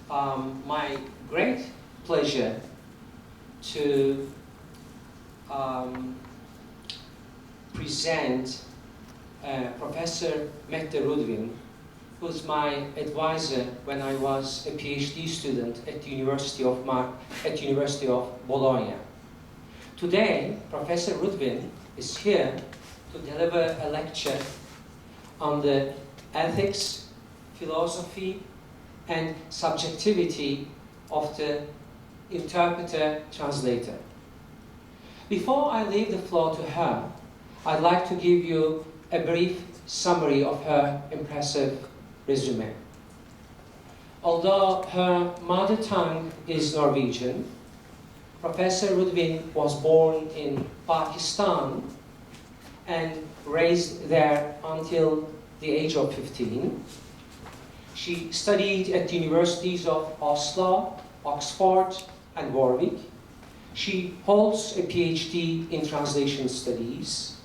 my great pleasure to present Professor Mette Rudvin, who's my advisor when I was a PhD student at the University of Bologna. Today, Professor Rudvin is here to deliver a lecture on the ethics, philosophy, and subjectivity of the interpreter-translator. Before I leave the floor to her, I'd like to give you a brief summary of her impressive resume. Although her mother tongue is Norwegian, Professor Rudvin was born in Pakistan and raised there until the age of 15. She studied at the universities of Oslo, Oxford, and Warwick. She holds a PhD in translation studies.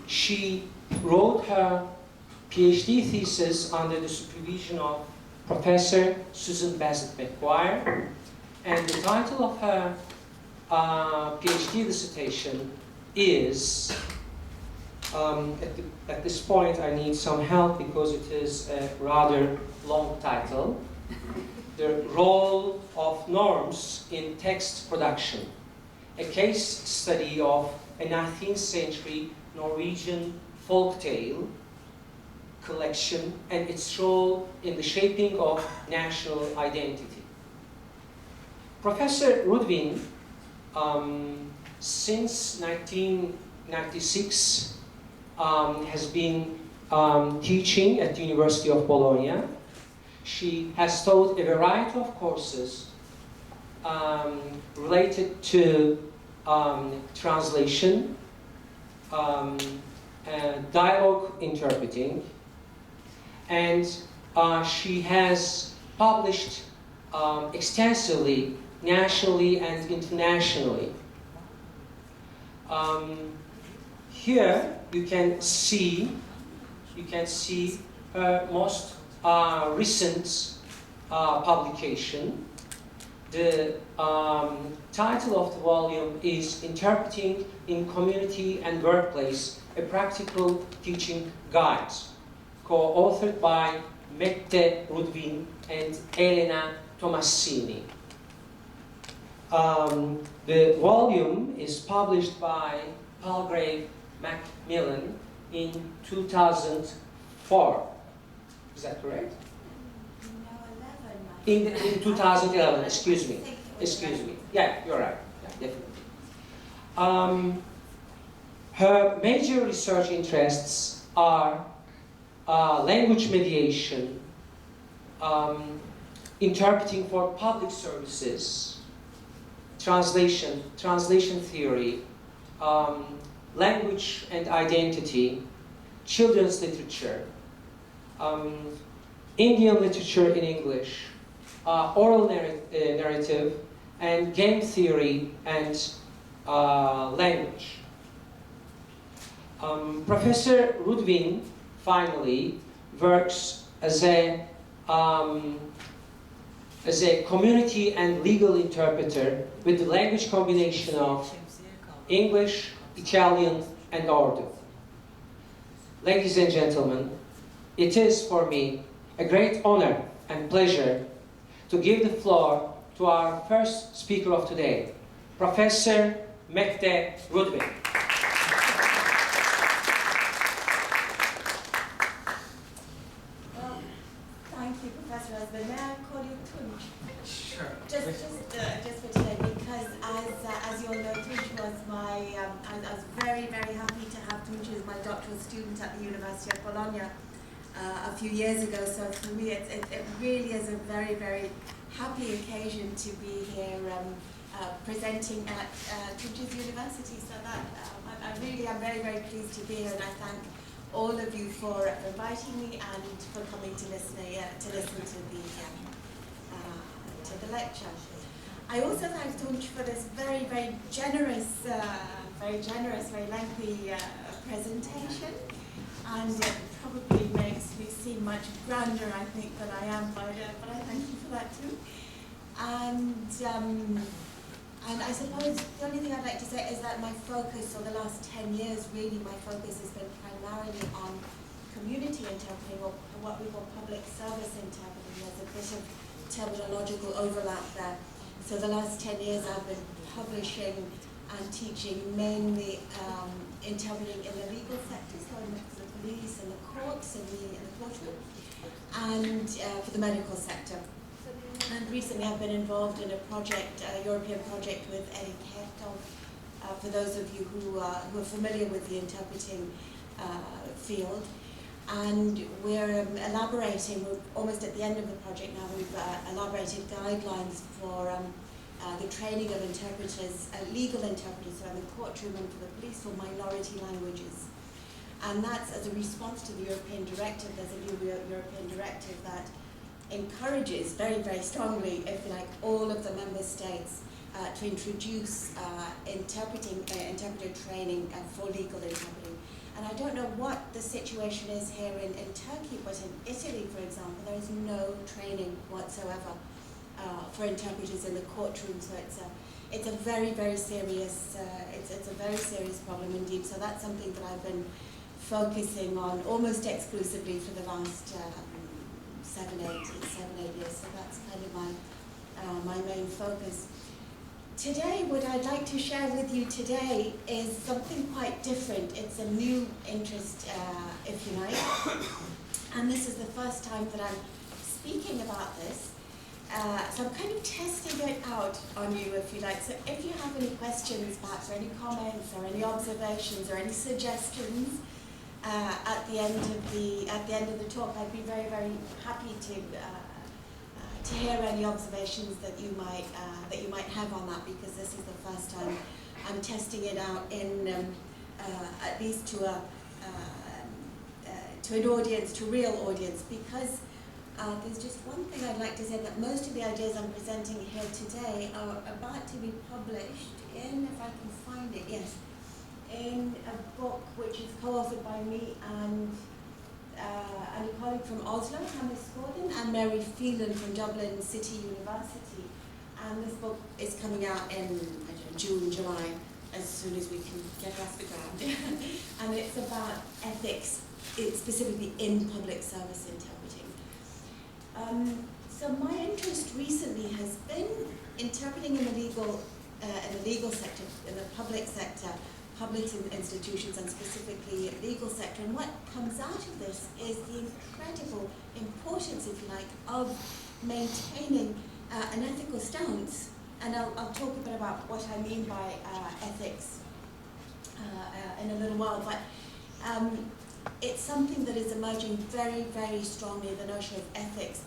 She wrote her PhD thesis under the supervision of Professor Susan Bassett McGuire, and the title of her PhD dissertation is, at this point I need some help because it is a rather long title, The Role of Norms in Text Production, a case study of a 19th century Norwegian folktale collection and its role in the shaping of national identity. Professor Rudvin, since 1996, has been teaching at the University of Bologna. She has taught a variety of courses related to translation, dialogue interpreting, and she has published extensively, nationally and internationally. Here you can see her most recent publication. The title of the volume is Interpreting in Community and Workplace, a Practical Teaching Guide, co-authored by Mette Rudvin and Elena Tomassini. The volume is published by Palgrave Macmillan in 2004. Is that correct? In 2011, excuse me. Yeah, you're right. Yeah, definitely. Her major research interests are language mediation, interpreting for public services, translation theory, language and identity, children's literature, Indian literature in English, oral narrative, and game theory and language. Professor Rudvin, finally, works as a community and legal interpreter with the language combination of English, Italian, and Urdu. Ladies and gentlemen, it is for me a great honor and pleasure to give the floor to our first speaker of today, Professor Mette Rudvin. Well, thank you, Professor Rudvin. May I call you Tunç? Sure. Just for today, because as you all know, Tunç was my, I was very, very happy to have Tunç as my doctoral student at the University of Bologna a few years ago. So for me, it really is a very, very happy occasion to be here presenting at Tunç's University. So that I really am very, very pleased to be here, and I thank all of you for inviting me and for coming to listen to the lecture. I also thank Tunç for this very, very generous, very lengthy presentation, and it probably makes me seem much grander, I think, than I am, but I thank you for that And I suppose the only thing I'd like to say is that my focus, for the last 10 years, really my focus has been primarily on community interpreting, or what we call public service interpreting. There's a bit of terminological overlap there. So the last 10 years I've been publishing and teaching mainly interpreting in the legal sector, so in the police and the courts and in the courtroom, and for the medical sector. And recently I've been involved in a project, a European project with Interpreter-Translator, for those of you who are familiar with the interpreting field. And we're elaborating, we're almost at the end of the project now, we've elaborated guidelines for the training of interpreters, legal interpreters, so in the courtroom and for the police, for minority languages. And that's as a response to the European directive. There's a new European directive that encourages very, very strongly, if you like, all of the member states to introduce interpreter training for legal interpreting. And I don't know what the situation is here in Turkey, but in Italy, for example, there is no training whatsoever for interpreters in the courtroom. So it's a very, very serious it's a very serious problem indeed. So that's something that I've been focusing on almost exclusively for the last 7, 8 years. So that's kind of my main focus. Today, what I'd like to share with you today is something quite different. It's a new interest, if you like. And this is the first time that I'm speaking about this. So I'm kind of testing it out on you, if you like. So if you have any questions, perhaps, or any comments, or any observations, or any suggestions, at the end of the talk, I'd be very, very happy to hear any observations that you might have on that, because this is the first time I'm testing it out in at least to an audience, to a real audience, because there's just one thing I'd like to say, that most of the ideas I'm presenting here today are about to be published in, if I can find it, yes, in a book which is co-authored by me and a colleague from Oslo, Hannah Gordon, and Mary Phelan from Dublin City University. And this book is coming out in, I don't know, June, July, as soon as we can get it off the ground. And it's about ethics, specifically in public service interpreting. So my interest recently has been interpreting in the legal sector, in the public sector, public institutions, and specifically legal sector. And what comes out of this is the incredible importance, if you like, of maintaining an ethical stance. And I'll talk a bit about what I mean by ethics in a little while. But it's something that is emerging very, very strongly, the notion of ethics.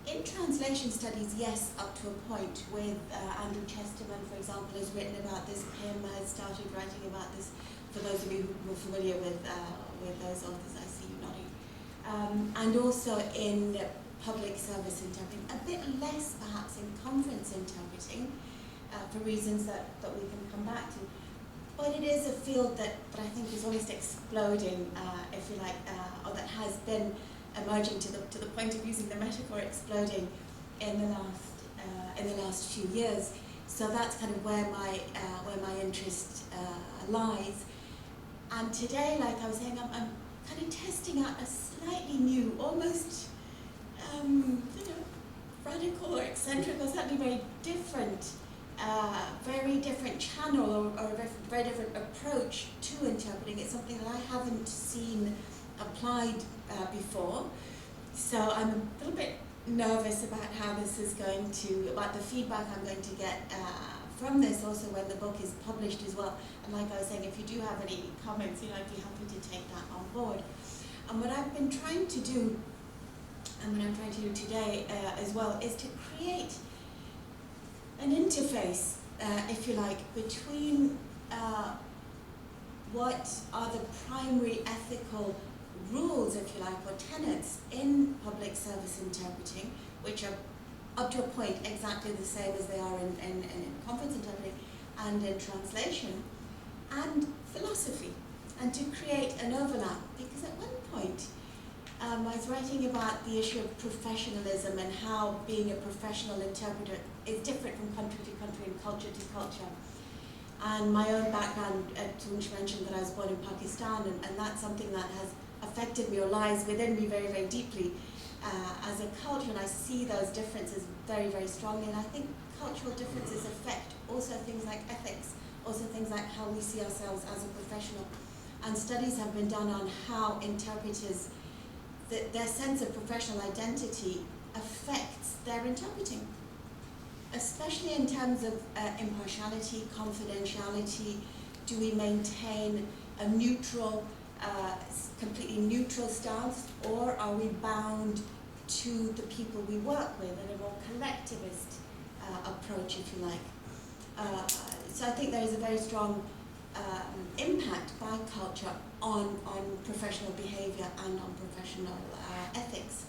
In translation studies, yes, up to a point, with Andrew Chesterman, for example, has written about this. Pim has started writing about this, for those of you who are familiar with those authors. I see you nodding. And also in public service interpreting, a bit less perhaps in conference interpreting, for reasons that we can come back to. But it is a field that I think is almost exploding, if you like, or that has been emerging to the point of using the metaphor, exploding in the last few years. So that's kind of where my interest lies. And today, like I was saying, I'm kind of testing out a slightly new, almost radical or eccentric, or certainly very different channel, or a very different approach to interpreting. It's something that I haven't seen applied before, so I'm a little bit nervous about how this is going to, about the feedback I'm going to get from this, also when the book is published as well. And like I was saying, if you do have any comments, I'd be happy to take that on board. And what I've been trying to do, and what I'm trying to do today as well, is to create an interface, if you like, between what are the primary ethical rules, if you like, or tenets in public service interpreting, which are up to a point exactly the same as they are in conference interpreting and in translation, and philosophy, and to create an overlap. Because at one point, I was writing about the issue of professionalism and how being a professional interpreter is different from country to country and culture to culture. And my own background, Tunç mentioned that I was born in Pakistan, and that's something that has affected me or lies within me very, very deeply as a culture, and I see those differences very, very strongly. And I think cultural differences affect also things like ethics, also things like how we see ourselves as a professional. And studies have been done on how interpreters, their sense of professional identity affects their interpreting, especially in terms of impartiality, confidentiality. Do we maintain a neutral, completely neutral stance, or are we bound to the people we work with in a more collectivist approach, if you like? So I think there is a very strong impact by culture on professional behavior and on professional ethics.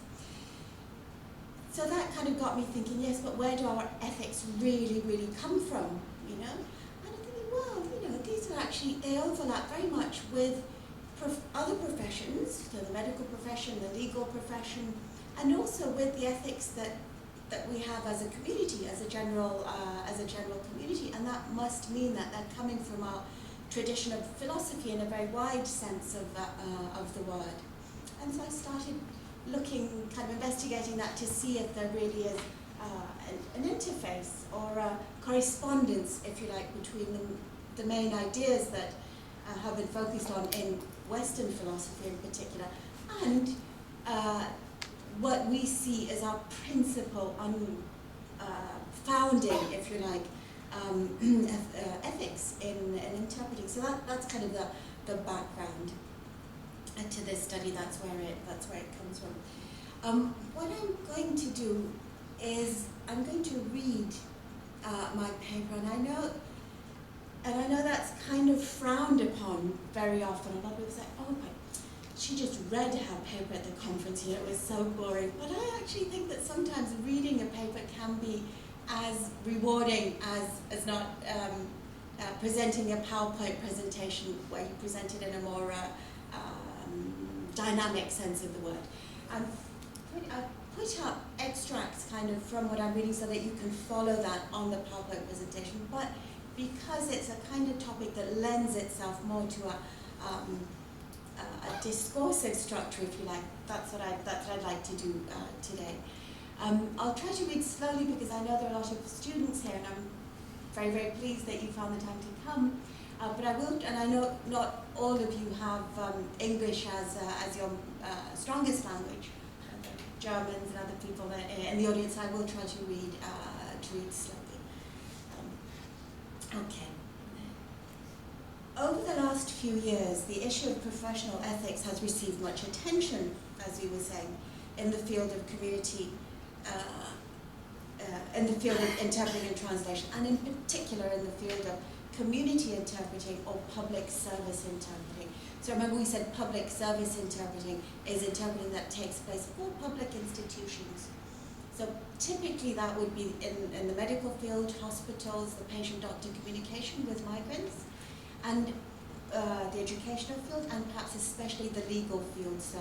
So that kind of got me thinking, yes, but where do our ethics really, really come from, you know? And I'm thinking, well, you know, these are actually, they overlap very much with other professions, so the medical profession, the legal profession, and also with the ethics that we have as a community, as a general community, and that must mean that they're coming from our tradition of philosophy in a very wide sense of the word. And so I started looking, kind of investigating that to see if there really is an interface or a correspondence, if you like, between the main ideas that have been focused on in Western philosophy in particular, and what we see as our principal founding, if you like, ethics in interpreting. So that's kind of the background to this study. That's where it comes from. What I'm going to do is I'm going to read my paper, and I know that's kind of frowned upon very often. A lot of people say, "Oh, but she just read her paper at the conference, you know, it was so boring." But I actually think that sometimes reading a paper can be as rewarding as not presenting a PowerPoint presentation where you present it in a more dynamic sense of the word. I put up extracts kind of from what I'm reading so that you can follow that on the PowerPoint presentation, but because it's a kind of topic that lends itself more to a discursive structure, if you like, that's what I'd like to do today. I'll try to read slowly because I know there are a lot of students here, and I'm very, very pleased that you found the time to come. But I will, and I know not all of you have English as your strongest language. Germans and other people in the audience, I will try to read slowly. Okay. Over the last few years, the issue of professional ethics has received much attention, as we were saying, in the field of community, in the field of interpreting and translation, and in particular in the field of community interpreting or public service interpreting. So remember we said public service interpreting is interpreting that takes place for public institutions. So typically that would be in the medical field, hospitals, the patient-doctor communication with migrants, and the educational field, and perhaps especially the legal field. So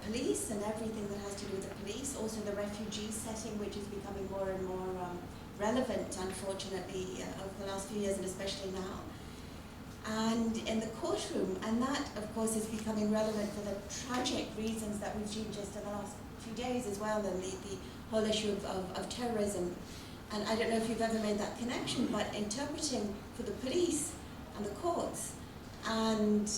police and everything that has to do with the police, also the refugee setting, which is becoming more and more relevant, unfortunately, over the last few years, and especially now. And in the courtroom, and that, of course, is becoming relevant for the tragic reasons that we've seen just in the last few days as well, and the whole issue of terrorism. And I don't know if you've ever made that connection, but interpreting for the police and the courts, and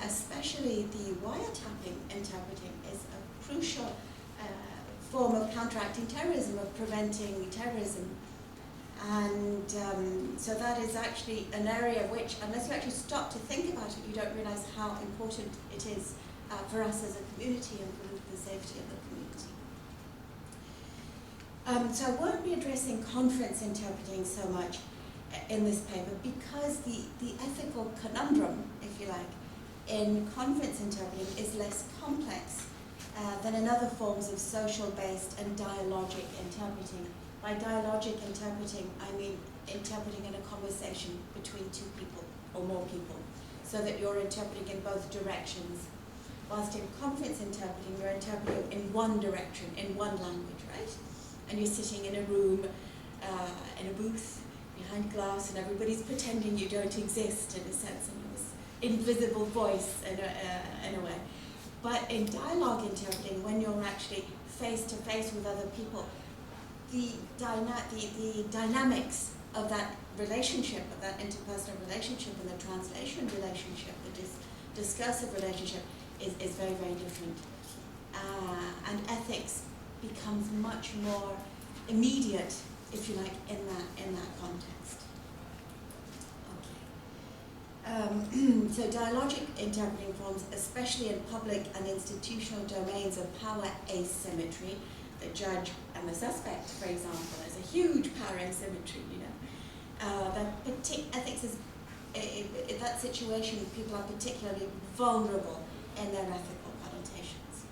especially the wiretapping interpreting, is a crucial form of counteracting terrorism, of preventing terrorism. And so that is actually an area which, unless you actually stop to think about it, you don't realize how important it is for us as a community and for the safety of the community. So I won't be addressing conference interpreting so much in this paper because the ethical conundrum, if you like, in conference interpreting is less complex than in other forms of social-based and dialogic interpreting. By dialogic interpreting, I mean interpreting in a conversation between two people or more people, so that you're interpreting in both directions. whilst in conference interpreting, you're interpreting in one direction, in one language, right? And you're sitting in a room, in a booth, behind glass, and everybody's pretending you don't exist, in a sense, and this invisible voice in a way. But in dialogue interpreting, when you're actually face to face with other people, the dynamics of that relationship, of that interpersonal relationship and the translation relationship, the discursive relationship is very, very different. And ethics becomes much more immediate, if you like, in that context. Okay. So dialogic interpreting forms, especially in public and institutional domains of power asymmetry, the judge and the suspect, for example, there's a huge power asymmetry, you know. Ethics is, in that situation, people are particularly vulnerable in their ethical connotations.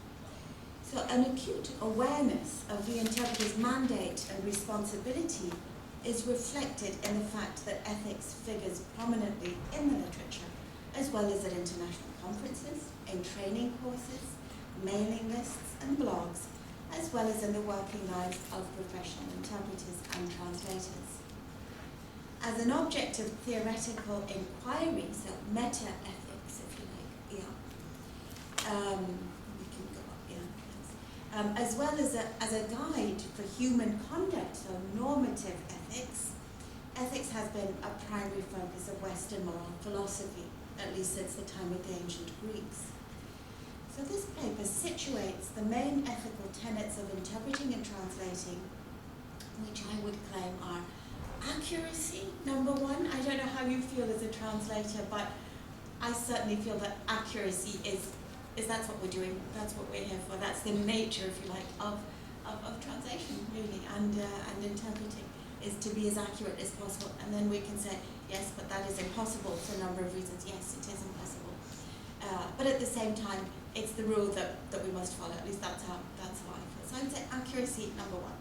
So an acute awareness of the interpreter's mandate and responsibility is reflected in the fact that ethics figures prominently in the literature, as well as at international conferences, in training courses, mailing lists and blogs, as well as in the working lives of professional interpreters and translators. As an object of theoretical inquiry, so meta-ethics, if you like, we can go up, yes. As well as a guide for human conduct, so normative ethics, ethics has been a primary focus of Western moral philosophy, at least since the time of the ancient Greeks. So this paper situates the main ethical tenets of interpreting and translating, which I would claim are accuracy, number one. I don't know how you feel as a translator, but I certainly feel that accuracy is that's what we're doing, that's what we're here for, that's the nature, if you like, of translation, really, and interpreting, is to be as accurate as possible. And then we can say, yes, but that is impossible for a number of reasons. Yes, it is impossible. But at the same time, it's the rule that we must follow. At least that's how I feel. So I would say accuracy, number one.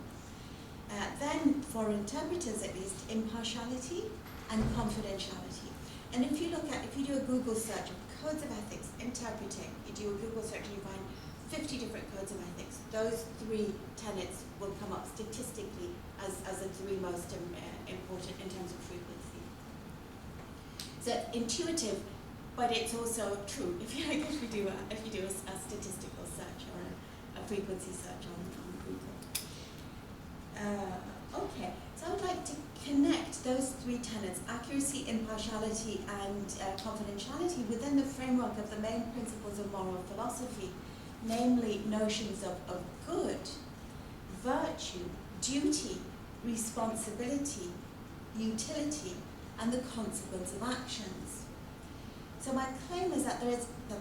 Then, for interpreters at least, impartiality and confidentiality. And if you do a Google search of codes of ethics, interpreting, you do a Google search and you find 50 different codes of ethics, those three tenets will come up statistically as the three most important in terms of frequency. So intuitive, but it's also true. If you do a statistical search or a frequency search on Google. Okay, so I would like to connect those three tenets, accuracy, impartiality, and confidentiality, within the framework of the main principles of moral philosophy, namely notions of good, virtue, duty, responsibility, utility, and the consequence of actions. So my claim is that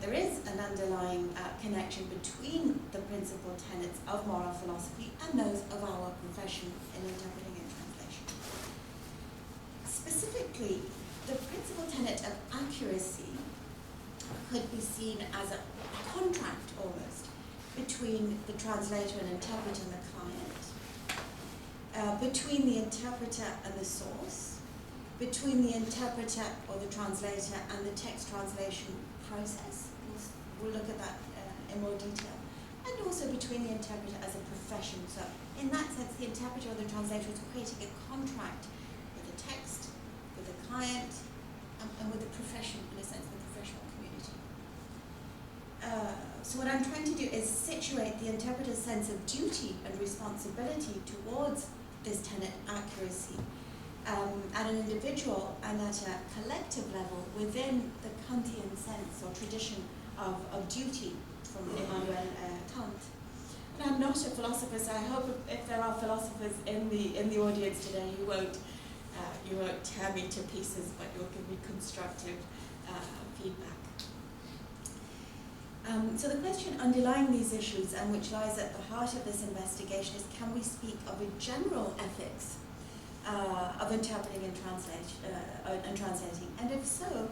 there is an underlying connection between the principal tenets of moral philosophy and those of our profession in interpreting and translation. Specifically, the principal tenet of accuracy could be seen as a contract almost between the translator and interpreter and the client, between the interpreter and the source, between the interpreter or the translator and the text translation process. We'll look at that in more detail. And also between the interpreter as a profession. So in that sense, the interpreter or the translator is creating a contract with the text, with the client, and with the profession, in a sense, the professional community. So what I'm trying to do is situate the interpreter's sense of duty and responsibility towards this tenet, accuracy, at an individual and at a collective level within the Kantian sense or tradition of duty from Immanuel Kant. And I'm not a philosopher, so I hope if there are philosophers in the audience today, you won't tear me to pieces, but you'll give me constructive feedback. So the question underlying these issues, and which lies at the heart of this investigation, is: can we speak of a general ethics of interpreting and translating? And if so,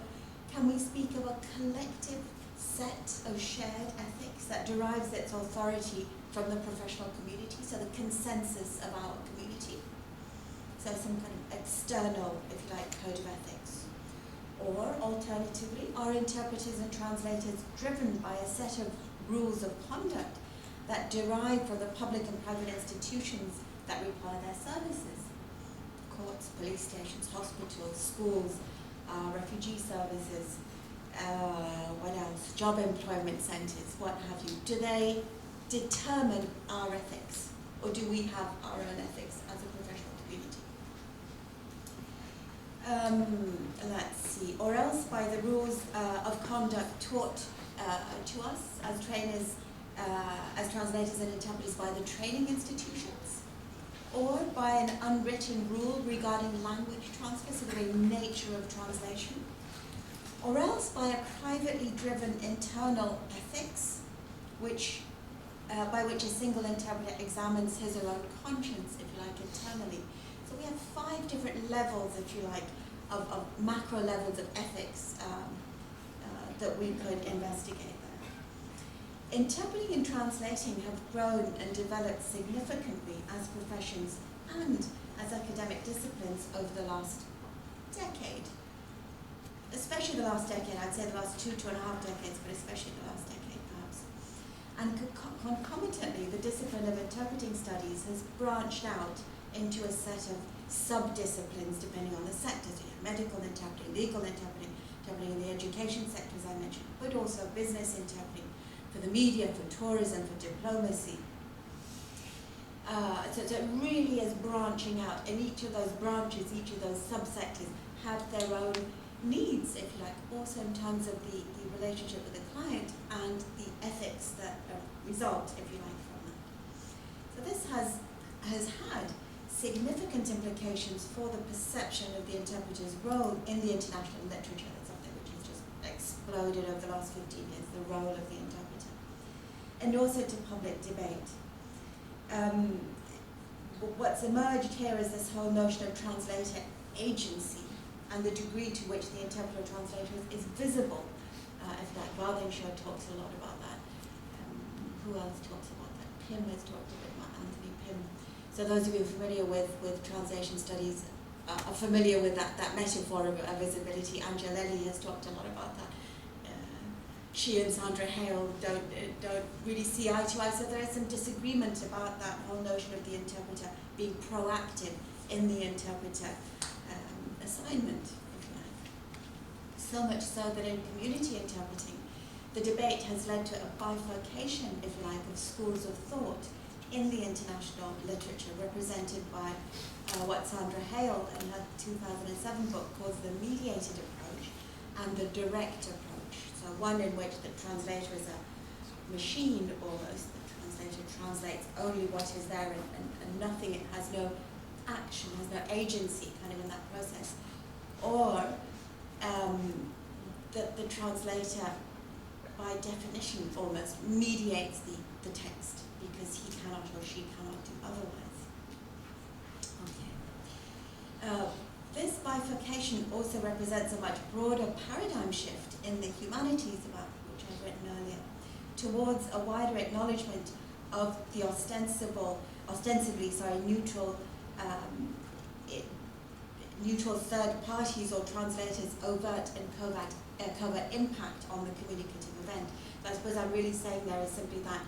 can we speak of a collective set of shared ethics that derives its authority from the professional community, so the consensus of our community? So some kind of external, if you like, code of ethics. Or, alternatively, are interpreters and translators driven by a set of rules of conduct that derive from the public and private institutions that require their services? Courts, police stations, hospitals, schools, refugee services, what else? Job employment centres, what have you. Do they determine our ethics, or do we have our own ethics as a professional community? Let's see. Or else by the rules of conduct taught to us as trainers, as translators and interpreters by the training institutions, or by an unwritten rule regarding language transfer, so the very nature of translation, or else by a privately driven internal ethics, which by which a single interpreter examines his or her own conscience, if you like, internally. So we have 5 different levels, if you like, of macro levels of ethics that we could investigate there. Interpreting and translating have grown and developed significantly as professions and as academic disciplines over the last decade. Especially the last decade, I'd say the last 2.5 decades, but especially the last decade perhaps. And concomitantly, the discipline of interpreting studies has branched out into a set of sub-disciplines depending on the sectors. You have medical interpreting, legal interpreting, interpreting in the education sector, as I mentioned, but also business interpreting for the media, for tourism, for diplomacy. So it really is branching out, and each of those branches, each of those subsectors have their own needs, if you like, also in terms of the relationship with the client and the ethics that result, if you like, from that. So this has had significant implications for the perception of the interpreter's role in the international literature. That's something which has just exploded over the last 15 years, the role of the interpreter. And also to public debate. What's emerged here is this whole notion of translator agency and the degree to which the interpreter translator is visible. If like Waldingshaw talks a lot about that. Who else talks about that? Pym has talked a bit about Anthony Pym. So those of you familiar with translation studies are familiar with that metaphor of visibility. Angelelli has talked a lot about that. She and Sandra Hale don't really see eye to eye, so there is some disagreement about that whole notion of the interpreter being proactive in the interpreter assignment, if you like. So much so that in community interpreting, the debate has led to a bifurcation, if you like, of schools of thought in the international literature, represented by what Sandra Hale in her 2007 book calls the mediated approach and the direct approach. So one in which the translator is a machine almost. The translator translates only what is there and nothing, it has no action, has no agency kind of in that process. Or the translator, by definition almost, mediates the text because he cannot or she cannot do otherwise. Okay. This bifurcation also represents a much broader paradigm shift in the humanities, about which I've written earlier, towards a wider acknowledgement of the ostensibly neutral third parties or translators' overt and covert impact on the communicative event. But I suppose I'm really saying there is simply that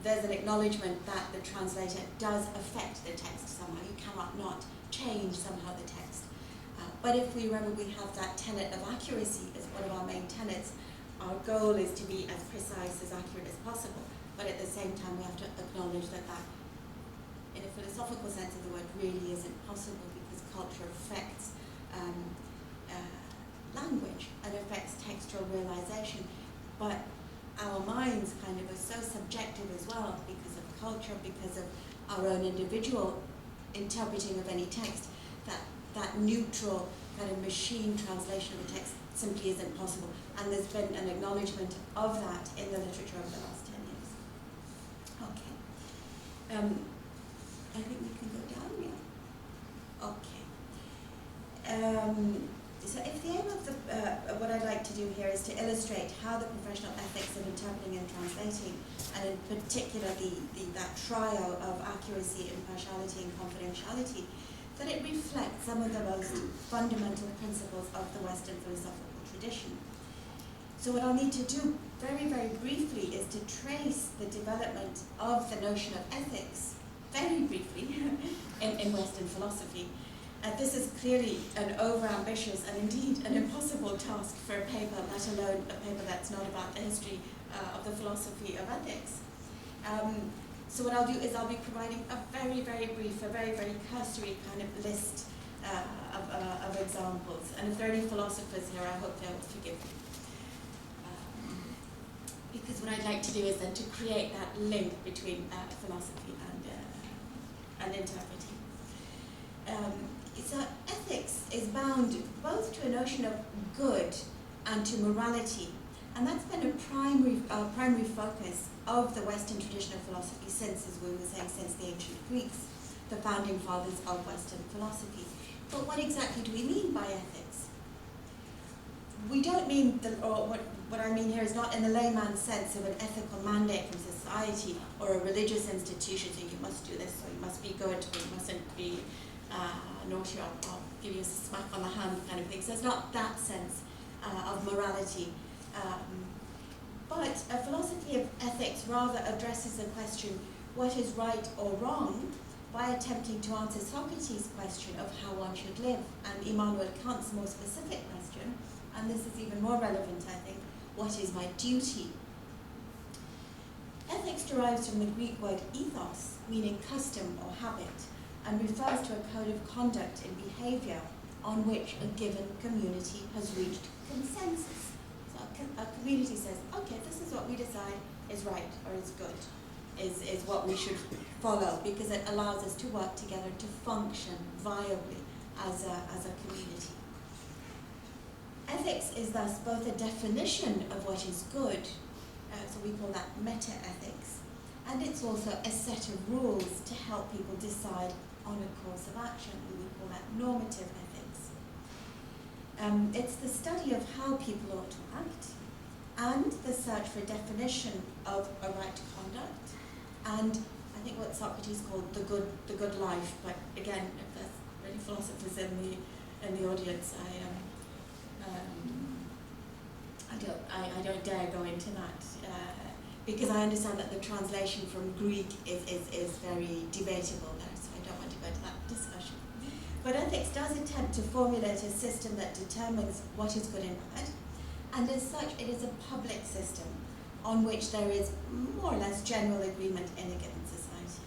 there's an acknowledgement that the translator does affect the text somehow. You cannot not change somehow the text. But if we remember we have that tenet of accuracy as one of our main tenets, our goal is to be as precise, as accurate as possible. But at the same time, we have to acknowledge that in a philosophical sense of the word, really isn't possible because culture affects language and affects textual realization. But our minds kind of are so subjective as well because of culture, because of our own individual interpreting of any text, that neutral kind of machine translation of the text simply isn't possible. And there's been an acknowledgement of that in the literature over the last 10 years. Okay. I think we can go down, yeah. Okay. So if the aim of what I'd like to do here is to illustrate how the professional ethics of interpreting and translating, and in particular that trio of accuracy, impartiality, and confidentiality, that it reflects some of the most fundamental principles of the Western philosophical tradition. So what I'll need to do very, very briefly is to trace the development of the notion of ethics, very briefly, in Western philosophy. This is clearly an overambitious and indeed an impossible task for a paper, let alone a paper that's not about the history of the philosophy of ethics. So what I'll do is I'll be providing a very, very brief, a very, very cursory kind of list of examples. And if there are any philosophers here, I hope they'll forgive me. Because what I'd like to do is then to create that link between philosophy and interpreting. So ethics is bound both to a notion of good and to morality, and that's been a primary focus of the Western tradition of philosophy since, as we were saying, since the ancient Greeks, the founding fathers of Western philosophy. But what exactly do we mean by ethics? We don't mean, what I mean here is not in the layman's sense of an ethical mandate from society or a religious institution saying you must do this or you must be good or you mustn't be naughty or give you a smack on the hand kind of thing. So it's not that sense of morality. But a philosophy of ethics rather addresses the question, what is right or wrong, by attempting to answer Socrates' question of how one should live, and Immanuel Kant's more specific question, and this is even more relevant, I think, what is my duty? Ethics derives from the Greek word ethos, meaning custom or habit, and refers to a code of conduct and behavior on which a given community has reached consensus. So a community says, okay, this is what we decide is right or is good, is what we should follow, because it allows us to work together to function viably as a community. Ethics is thus both a definition of what is good, so we call that meta-ethics, and it's also a set of rules to help people decide on a course of action, and we call that normative ethics. It's the study of how people ought to act, and the search for a definition of a right conduct, and I think what Socrates called the good life. But again, if there's any philosophers in the audience, I don't dare go into that because I understand that the translation from Greek is very debatable there, so I don't want to go into that discussion. But ethics does attempt to formulate a system that determines what is good and bad, and as such it is a public system on which there is more or less general agreement in a given society.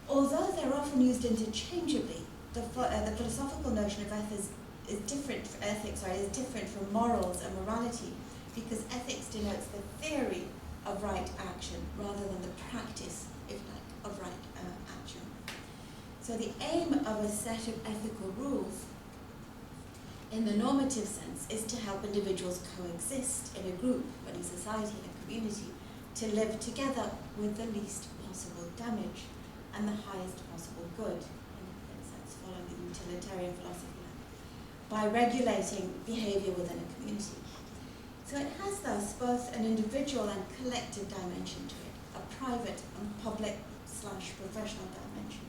Although they're often used interchangeably, the philosophical notion of ethics is different from morals and morality, because ethics denotes the theory of right action rather than the practice, if like, of right action. So the aim of a set of ethical rules in the normative sense is to help individuals coexist in a group, in a society, in a community, to live together with the least possible damage and the highest possible good, in a sense, following the utilitarian philosophy, by regulating behavior within a community. So it has thus both an individual and collective dimension to it, a private and public/professional dimension.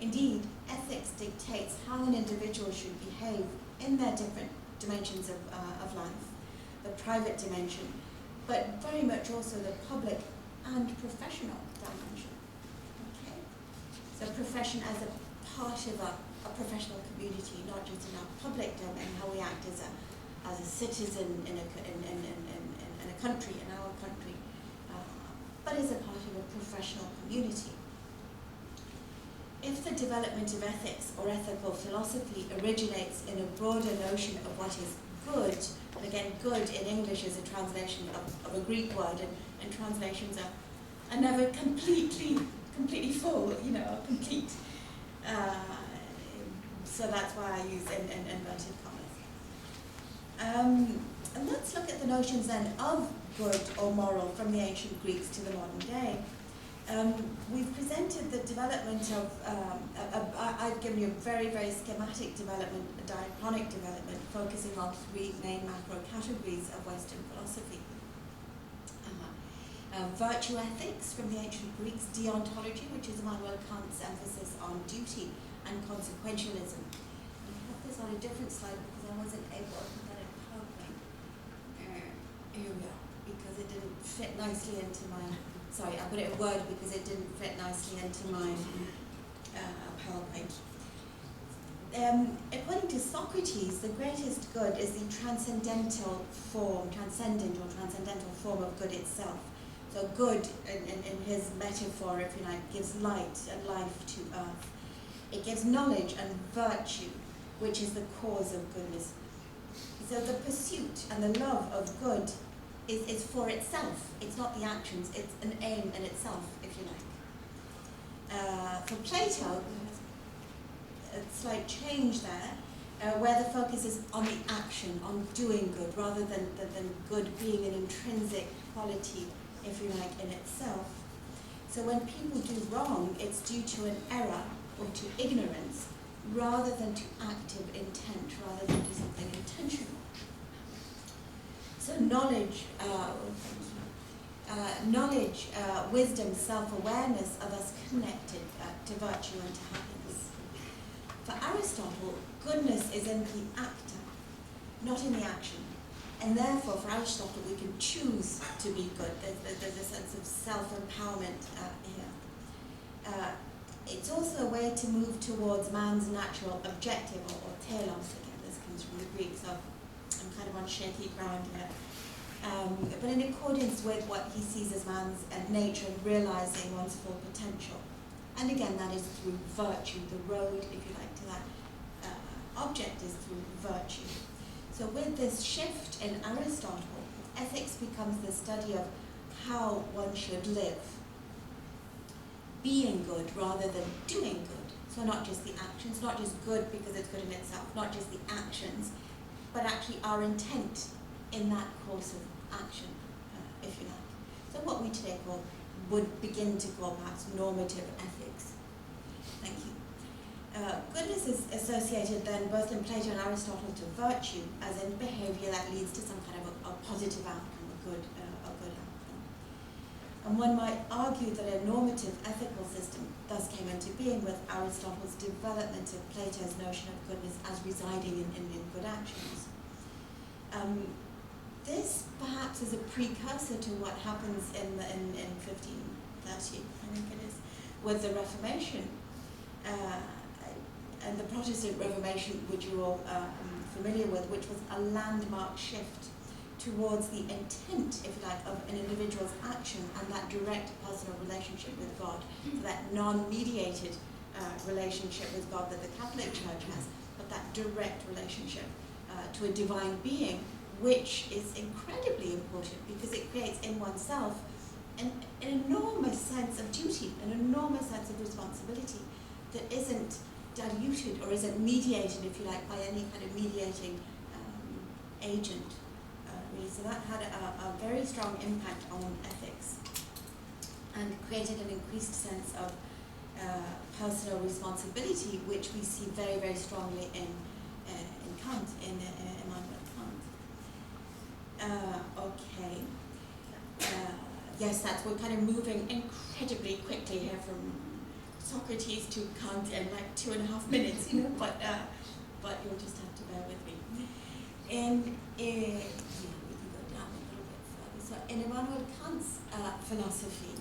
Indeed, ethics dictates how an individual should behave in their different dimensions of life, the private dimension, but very much also the public and professional dimension. Okay? So profession as a part of a professional community, not just in our public domain, how we act as a citizen in a country, in our country, but as a part of a professional community. If the development of ethics or ethical philosophy originates in a broader notion of what is good, and again, good in English is a translation of a Greek word, and translations are never completely full, complete. So that's why I use inverted commas. And let's look at the notions then of good or moral from the ancient Greeks to the modern day. We've presented the development of, I've given you a very, very schematic development, a diachronic development, focusing on three main macro categories of Western philosophy. Virtue ethics from the ancient Greeks, deontology, which is Immanuel Kant's emphasis on duty, and and consequentialism. I have this on a different slide because I wasn't able to put that in PowerPoint. Here we are, because it didn't fit nicely into my, sorry, I put it in Word because it didn't fit nicely into my PowerPoint. According to Socrates, the greatest good is the transcendent or transcendental form of good itself. So good, in his metaphor, if you like, gives light and life to earth. It gives knowledge and virtue, which is the cause of goodness. So the pursuit and the love of good is for itself. It's not the actions, it's an aim in itself, if you like. For Plato, a slight change there, where the focus is on the action, on doing good, rather than good being an intrinsic quality, if you like, in itself. So when people do wrong, it's due to an error or to ignorance, rather than to active intent, rather than to something intentional. So knowledge, wisdom, self-awareness are thus connected to virtue and to happiness. For Aristotle, goodness is in the actor, not in the action. And therefore, for Aristotle, we can choose to be good. There's a sense of self-empowerment here. It's also a way to move towards man's natural objective, or telos. Again, this comes from the Greek, so I'm kind of on shaky ground here. But in accordance with what he sees as man's nature and realizing one's full potential. And again, that is through virtue. The road, if you like, to that object is through virtue. So with this shift in Aristotle, ethics becomes the study of how one should live. Being good rather than doing good. So not just the actions, not just good because it's good in itself, not just the actions, but actually our intent in that course of action, if you like. So what we today would begin to call perhaps normative ethics. Thank you. Goodness is associated then both in Plato and Aristotle to virtue, as in behavior that leads to some kind of a positive outcome, a good outcome. And one might argue that a normative ethical system thus came into being with Aristotle's development of Plato's notion of goodness as residing in good actions. This perhaps is a precursor to what happens in 1530, I think it is, with the Reformation. And the Protestant Reformation, which you're all familiar with, which was a landmark shift towards the intent, if you like, of an individual's action and that direct personal relationship with God, so that non-mediated relationship with God that the Catholic Church has, but that direct relationship to a divine being, which is incredibly important because it creates in oneself an enormous sense of duty, an enormous sense of responsibility that isn't diluted or isn't mediated, if you like, by any kind of mediating agent. Really. So that had a very strong impact on ethics and created an increased sense of personal responsibility, which we see very, very strongly in Kant, in Immanuel Kant. Okay. Yes, we're kind of moving incredibly quickly here from Socrates to Kant in like 2.5 minutes, you know, but you'll just have to bear with me. And we can go down a little bit further. So in Immanuel Kant's philosophy,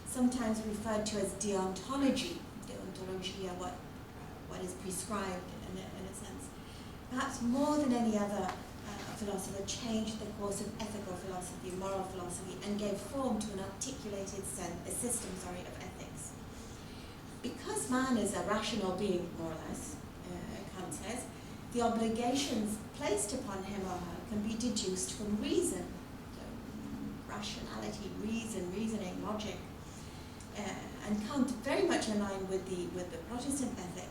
sometimes referred to as deontology, deontologia, what is prescribed in a sense, perhaps more than any other philosopher, changed the course of ethical philosophy, moral philosophy, and gave form to an articulated system of ethics. Because man is a rational being, more or less, Kant says, the obligations placed upon him or her can be deduced from reason. So, rationality, reasoning, logic. And Kant, very much in line with the Protestant ethic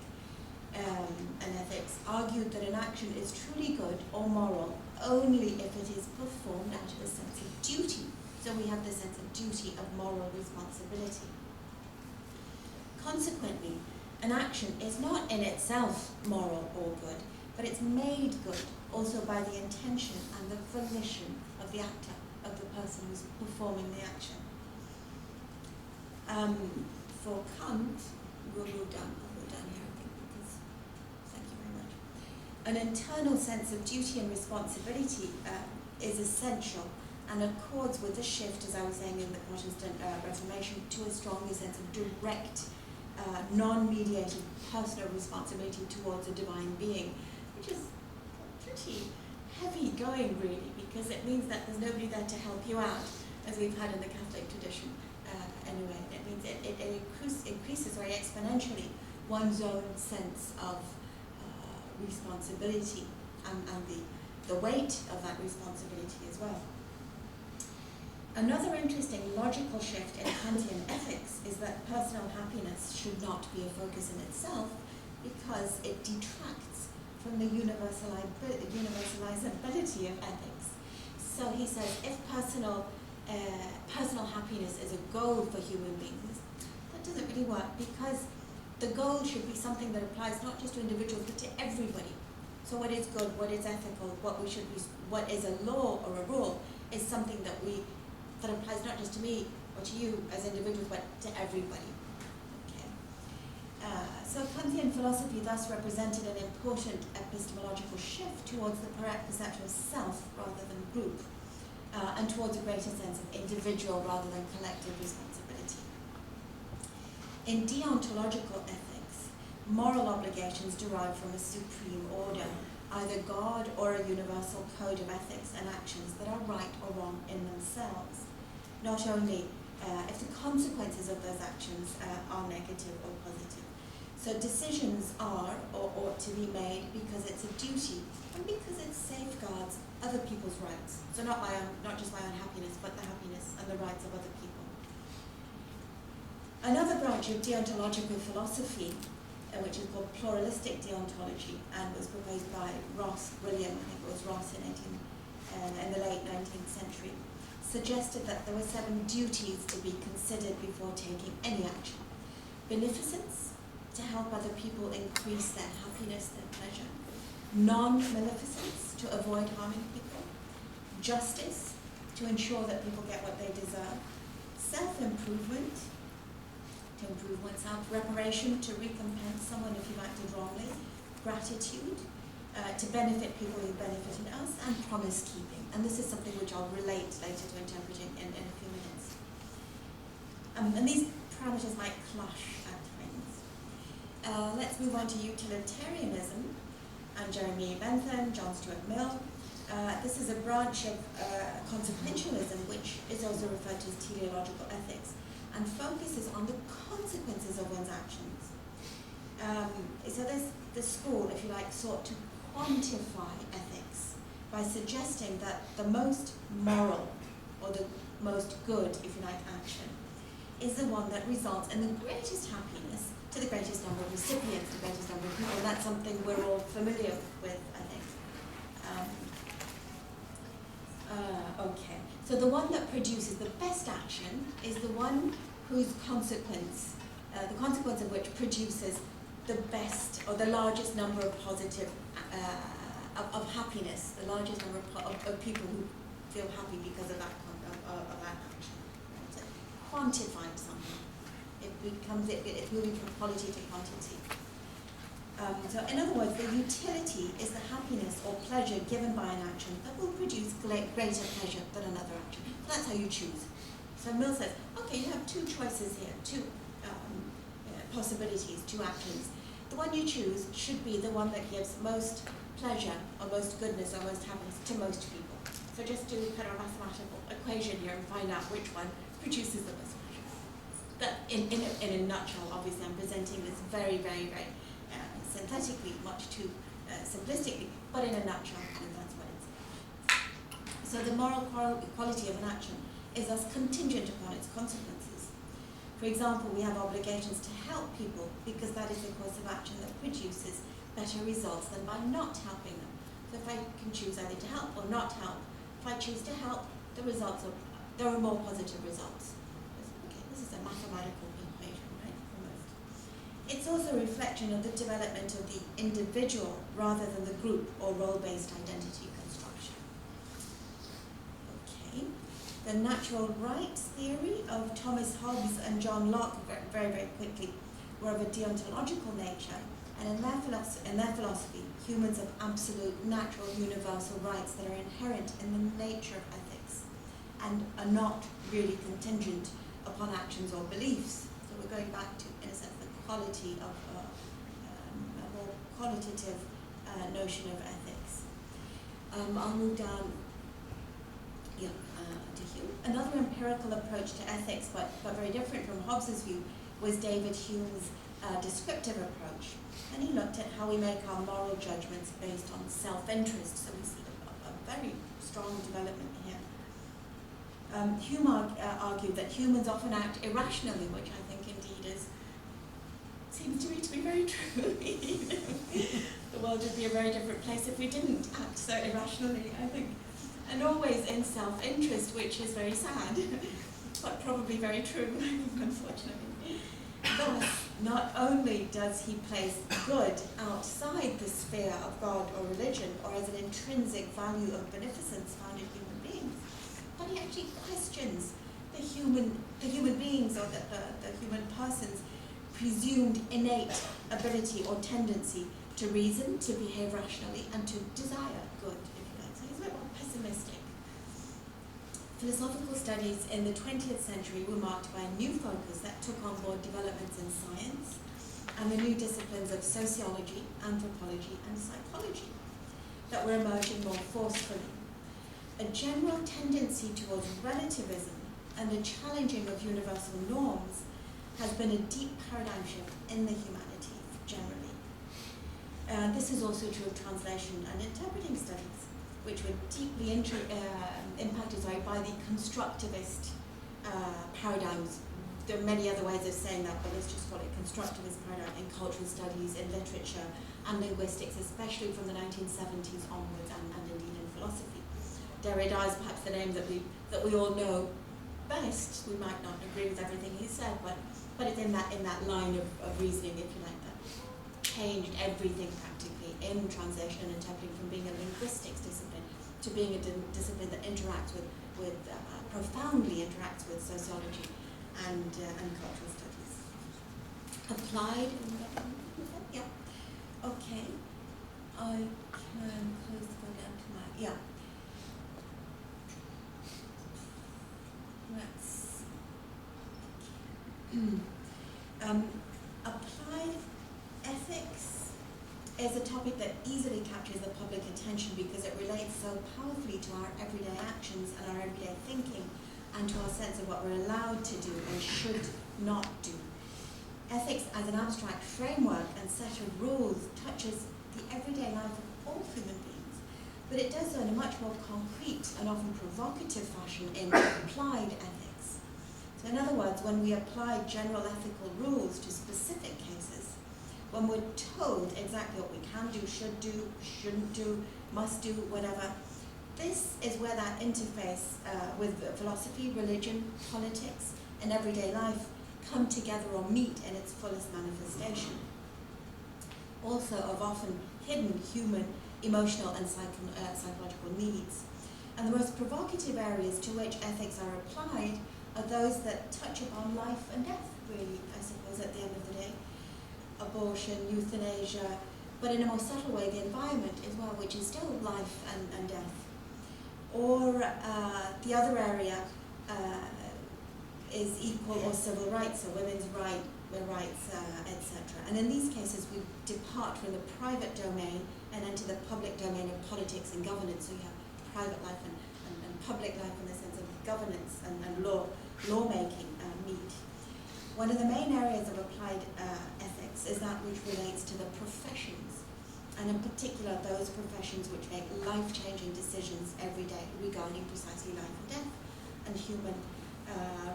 and ethics, argued that an action is truly good or moral only if it is performed out of a sense of duty. So we have the sense of duty, of moral responsibility. Consequently, an action is not in itself moral or good, but it's made good also by the intention and the volition of the actor, of the person who's performing the action. For Kant, we'll go down here, I think, because An internal sense of duty and responsibility is essential and accords with the shift, as I was saying, in the Protestant Reformation, to a stronger sense of direct, non-mediated personal responsibility towards a divine being, which is pretty heavy going, really, because it means that there's nobody there to help you out, as we've had in the Catholic tradition. Anyway, it means it increases very exponentially one's own sense of responsibility and the weight of that responsibility as well. Another interesting logical shift in Kantian ethics is that personal happiness should not be a focus in itself because it detracts from the universalizability of ethics. So he says if personal happiness is a goal for human beings, that doesn't really work because the goal should be something that applies not just to individuals but to everybody. So what is good, what is ethical, what is a law or a rule is something that applies not just to me or to you as individuals but to everybody. Okay. So Kantian philosophy thus represented an important epistemological shift towards the perception of self rather than group, and towards a greater sense of individual rather than collective responsibility. In deontological ethics, moral obligations derive from a supreme order, either God or a universal code of ethics and actions that are right or wrong in themselves, not only if the consequences of those actions are negative or positive. So decisions are or ought to be made because it's a duty and because it safeguards other people's rights. So not just my own happiness, but the happiness and the rights of other people. Another branch of deontological philosophy, which is called pluralistic deontology, and was proposed by William Ross in the late 19th century, suggested that there were 7 duties to be considered before taking any action. Beneficence, to help other people increase their happiness, their pleasure. Non-maleficence, to avoid harming people. Justice, to ensure that people get what they deserve. Self-improvement, to improve oneself. Reparation, to recompense someone if you've acted wrongly. Gratitude, to benefit people who benefited us. And promise-keeping. And this is something which I'll relate later to interpreting in a few minutes. And these parameters might clash at times. Let's move on to utilitarianism. And Jeremy Bentham, John Stuart Mill. This is a branch of consequentialism, which is also referred to as teleological ethics, and focuses on the consequences of one's actions. So this school, if you like, sought to quantify ethics by suggesting that the most moral, or the most good, if you like, action, is the one that results in the greatest happiness to the greatest number of recipients, the greatest number of people. And that's something we're all familiar with, I think. Okay, so the one that produces the best action is the one whose consequence, the consequence of which produces the best or the largest number of positive, of happiness, the largest number of people who feel happy because of that action. So quantifying something. It's moving from quality to quantity. So in other words, the utility is the happiness or pleasure given by an action that will produce greater pleasure than another action. So that's how you choose. So Mill says, okay, you have 2 choices here, 2 possibilities, 2 actions. The one you choose should be the one that gives most pleasure or most goodness or most happiness to most people. So just do kind of a mathematical equation here and find out which one produces the most pleasure. But in a nutshell, obviously, I'm presenting this very, very, very synthetically, much too simplistically, but in a nutshell, that's what it's. So the moral quality of an action is thus contingent upon its consequences. For example, we have obligations to help people because that is the course of action that produces better results than by not helping them. So if I can choose either to help or not help, if I choose to help, there are more positive results. Okay, this is a mathematical equation, right, for most. It's also a reflection of the development of the individual rather than the group or role-based identity construction. Okay, the natural rights theory of Thomas Hobbes and John Locke, very, very quickly, were of a deontological nature, and in their philosophy, humans have absolute, natural, universal rights that are inherent in the nature of ethics and are not really contingent upon actions or beliefs. So we're going back to, in a sense, the quality of a more qualitative notion of ethics. I'll move down to Hume. Another empirical approach to ethics, but very different from Hobbes's view, was David Hume's descriptive approach. And he looked at how we make our moral judgments based on self-interest. So we see a very strong development here. Hume argued that humans often act irrationally, which I think indeed seems to me to be very true. The world would be a very different place if we didn't act so irrationally, I think. And always in self-interest, which is very sad, but probably very true, unfortunately. Thus, not only does he place good outside the sphere of God or religion, or as an intrinsic value of beneficence found in human beings, but he actually questions the human beings, or the human person's presumed innate ability or tendency to reason, to behave rationally, and to desire good, if you like. So he's a bit more pessimistic. Philosophical studies in the 20th century were marked by a new focus that took on board developments in science and the new disciplines of sociology, anthropology, and psychology that were emerging more forcefully. A general tendency towards relativism and the challenging of universal norms has been a deep paradigm shift in the humanities generally. This is also true of translation and interpreting studies, which were deeply impacted by the constructivist paradigms. There are many other ways of saying that, but let's just call it constructivist paradigm in cultural studies, in literature, and linguistics, especially from the 1970s onwards, and indeed in philosophy. Derrida is perhaps the name that we all know best. We might not agree with everything he said, but it's in that line of reasoning, if you like, that changed everything practically in translation and interpreting, from being a linguistics discipline to being a discipline that interacts profoundly interacts with sociology and cultural studies. Applied, yeah, okay. I can close the book down to my, yeah. Applied ethics is a topic that easily captures the public attention because it relates so powerfully to our everyday actions and our everyday thinking, and to our sense of what we're allowed to do and should not do. Ethics as an abstract framework and set of rules touches the everyday life of all human beings, but it does so in a much more concrete and often provocative fashion in applied ethics. So in other words, when we apply general ethical rules to specific cases, when we're told exactly what we can do, should do, shouldn't do, must do, whatever, this is where that interface with philosophy, religion, politics, and everyday life come together or meet in its fullest manifestation. Also of often hidden human, emotional, and psychological needs. And the most provocative areas to which ethics are applied are those that touch upon life and death, really, I suppose, at the end of the day. Abortion, euthanasia, but in a more subtle way, the environment as well, which is still life and death. Or the other area is equal or civil rights, so women's rights, etc. And in these cases, we depart from the private domain and enter the public domain of politics and governance. So you have private life and public life in the sense of governance and lawmaking meet. One of the main areas of applied ethics is that which relates to the professions, and in particular those professions which make life-changing decisions every day regarding precisely life and death and human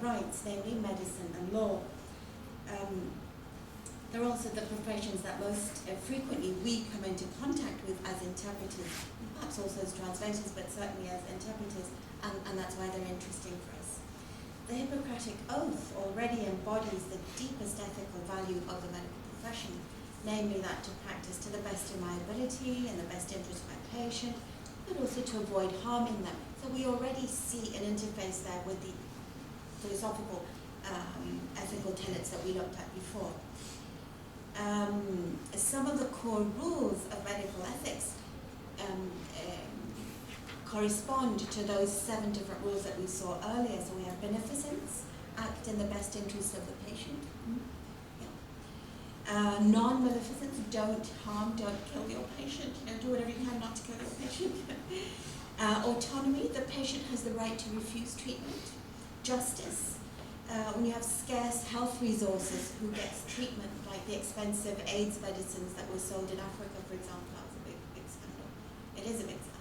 rights, namely medicine and law. There are also the professions that most frequently we come into contact with as interpreters, perhaps also as translators, but certainly as interpreters, and that's why they're interesting for us. The Hippocratic Oath already embodies the deepest ethical value of the medical profession, namely that to practice to the best of my ability and the best interest of my patient, but also to avoid harming them. So we already see an interface there with the philosophical ethical tenets that we looked at before. some of the core rules of medical ethics correspond to those 7 different rules that we saw earlier. So we have beneficence, act in the best interest of the patient. Yeah. Non-maleficence, don't harm, don't kill your patient. Do whatever you can not to kill your patient. Autonomy, the patient has the right to refuse treatment. Justice, when you have scarce health resources, who gets treatment, like the expensive AIDS medicines that were sold in Africa, for example. That was a big scandal. It is a big scandal.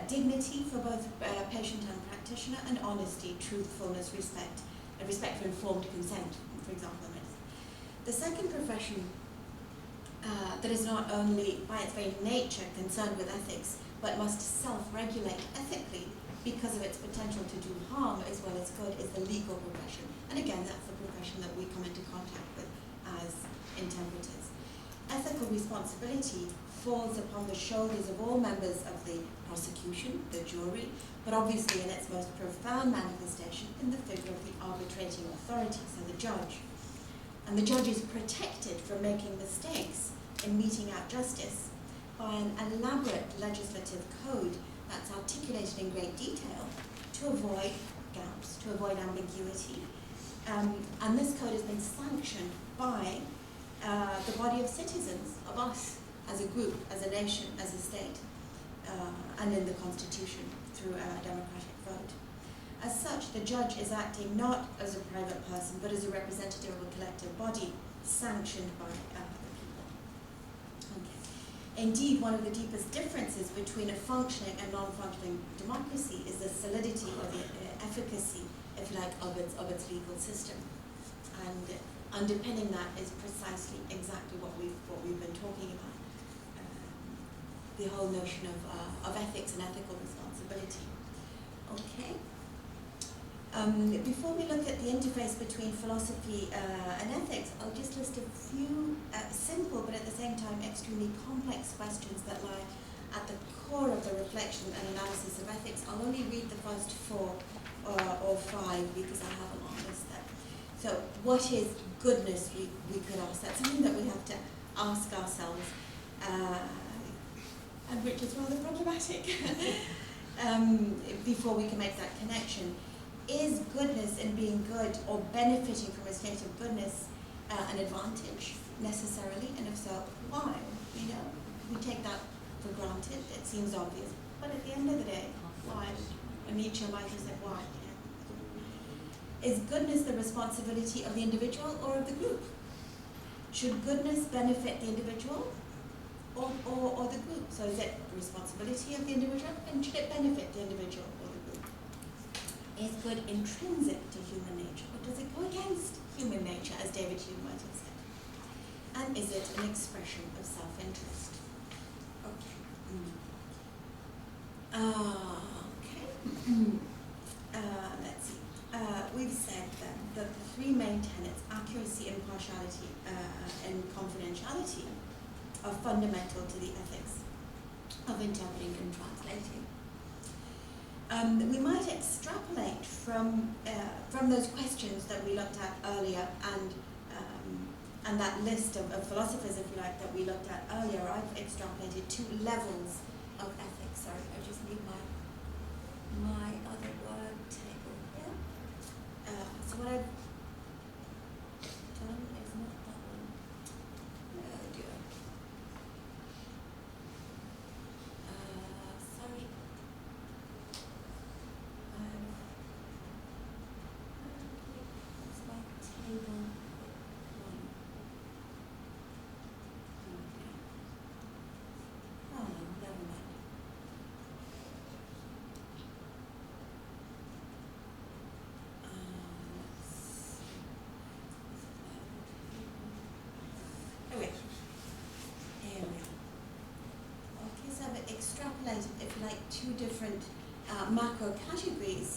Dignity for both patient and practitioner, and honesty, truthfulness, respect, and respect for informed consent, for example, in medicine. The second profession that is not only by its very nature concerned with ethics, but must self-regulate ethically because of its potential to do harm as well as good, is the legal profession. And again, that's the profession that we come into contact with as interpreters. Ethical responsibility falls upon the shoulders of all members of the prosecution, the jury, but obviously in its most profound manifestation in the figure of the arbitrating authority, so the judge. And the judge is protected from making mistakes in meting out justice by an elaborate legislative code that's articulated in great detail to avoid gaps, to avoid ambiguity. And this code has been sanctioned by the body of citizens, of us, as a group, as a nation, as a state, and in the Constitution through a democratic vote. As such, the judge is acting not as a private person, but as a representative of a collective body sanctioned by the people. Okay. Indeed, one of the deepest differences between a functioning and non-functioning democracy is the solidity or the efficacy, if you like, of its legal system. And underpinning that is precisely exactly what we've been talking about. The whole notion of ethics and ethical responsibility. Okay. Before we look at the interface between philosophy and ethics, I'll just list a few simple but at the same time extremely complex questions that lie at the core of the reflection and analysis of ethics. I'll only read the first 4 or 5 because I have a long list there. So what is goodness, we could ask. That's something that we have to ask ourselves. And which is rather problematic, before we can make that connection. Is goodness in being good or benefiting from a state of goodness an advantage necessarily? And if so, why? We take that for granted. It seems obvious, but at the end of the day, why? And Nietzsche might have said why. Is goodness the responsibility of the individual or of the group? Should goodness benefit the individual or the group? So is it the responsibility of the individual, and should it benefit the individual or the group? Is good intrinsic to human nature, or does it go against human nature, as David Hume might have said? And is it an expression of self-interest? Okay. Let's see. We've said then that the 3 main tenets, accuracy, impartiality, and confidentiality, are fundamental to the ethics of interpreting and translating. We might extrapolate from those questions that we looked at earlier and that list of philosophers, if you like, that we looked at earlier. I've extrapolated 2 levels of ethics. Sorry, I just need my other word table here. So what I've done is not that one. Oh dear. Sorry. What's my table? Oh, never mind. Extrapolated, if you like, 2 different macro categories